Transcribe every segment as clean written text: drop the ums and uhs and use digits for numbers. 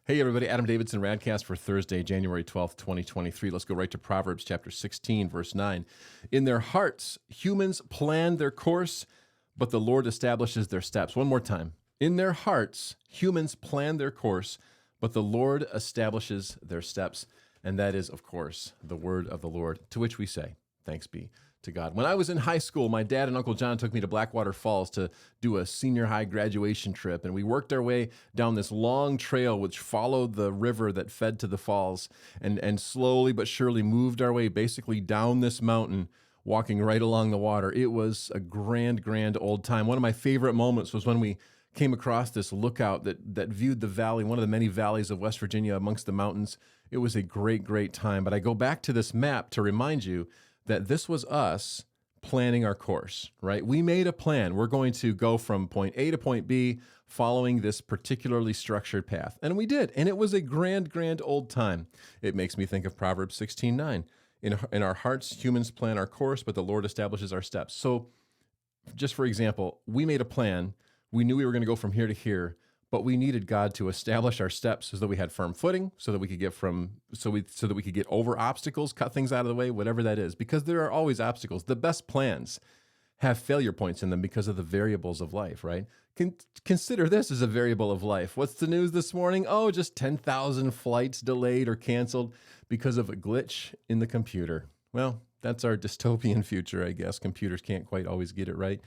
Hey everybody, Adam Davidson, RadCast for Thursday, January 12th, 2023. Let's go right to Proverbs chapter 16, verse 9. In their hearts, humans plan their course, but the Lord establishes their steps. One more time. In their hearts, humans plan their course, but the Lord establishes their steps. And that is, of course, the word of the Lord, to which we say, thanks be to God. When I was in high school, my dad and Uncle John took me to Blackwater Falls to do a senior high graduation trip, and we worked our way down this long trail which followed the river that fed to the falls, and slowly but surely moved our way basically down this mountain, walking right along the water. It was a grand old time. One of my favorite moments was when we came across this lookout that viewed the valley, one of the many valleys of West Virginia amongst the mountains. It was a great time. But I go back to this map to remind you that this was us planning our course, right? We made a plan. We're going to go from point A to point B following this particularly structured path. And we did. And it was a grand old time. It makes me think of Proverbs 16:9. In our hearts, humans plan our course, but the Lord establishes our steps. So just for example, we made a plan. We knew we were going to go from here to here, but we needed God to establish our steps so that we had firm footing, so that we could get over obstacles, cut things out of the way, whatever that is, because there are always obstacles. The best plans have failure points in them because of the variables of life, right? Consider this as a variable of life. What's the news this morning? Oh, just 10,000 flights delayed or canceled because of a glitch in the computer. Well, that's our dystopian future, I guess. Computers can't quite always get it right.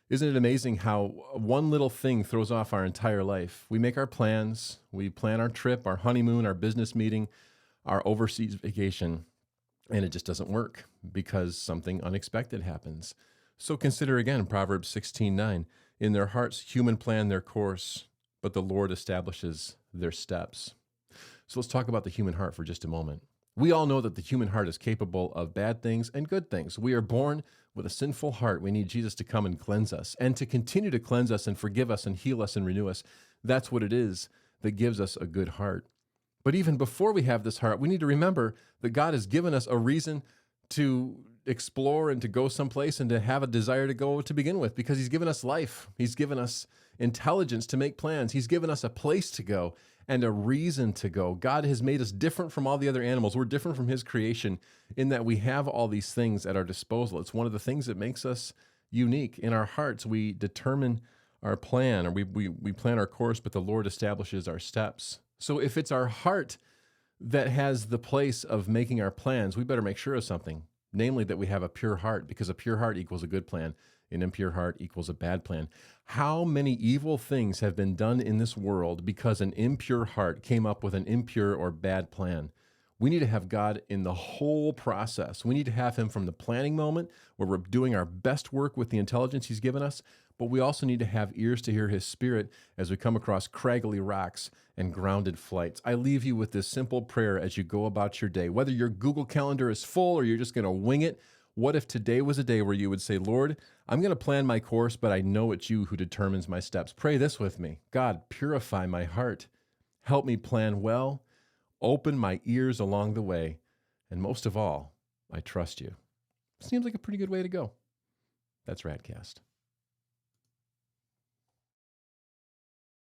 Isn't it amazing how one little thing throws off our entire life? We make our plans, we plan our trip, our honeymoon, our business meeting, our overseas vacation, and it just doesn't work because something unexpected happens. So consider again Proverbs 16:9. In their hearts, human plan their course, but the Lord establishes their steps. So let's talk about the human heart for just a moment. We all know that the human heart is capable of bad things and good things. We are born with a sinful heart. We need Jesus to come and cleanse us and to continue to cleanse us and forgive us and heal us and renew us. That's what it is that gives us a good heart. But even before we have this heart, we need to remember that God has given us a reason to explore and to go someplace and to have a desire to go to begin with, because he's given us life. He's given us intelligence to make plans. He's given us a place to go and a reason to go. God has made us different from all the other animals. We're different from his creation in that we have all these things at our disposal. It's one of the things that makes us unique. In our hearts, we determine our plan, or we plan our course, but the Lord establishes our steps. So if it's our heart that has the place of making our plans, we better make sure of something, namely that we have a pure heart, because a pure heart equals a good plan. An impure heart equals a bad plan. How many evil things have been done in this world because an impure heart came up with an impure or bad plan? We need to have God in the whole process. We need to have him from the planning moment where we're doing our best work with the intelligence he's given us, but we also need to have ears to hear his spirit as we come across craggly rocks and grounded flights. I leave you with this simple prayer as you go about your day. Whether your Google Calendar is full or you're just going to wing it, what if today was a day where you would say, Lord, I'm going to plan my course, but I know it's you who determines my steps. Pray this with me. God, purify my heart. Help me plan well. Open my ears along the way. And most of all, I trust you. Seems like a pretty good way to go. That's RadCast.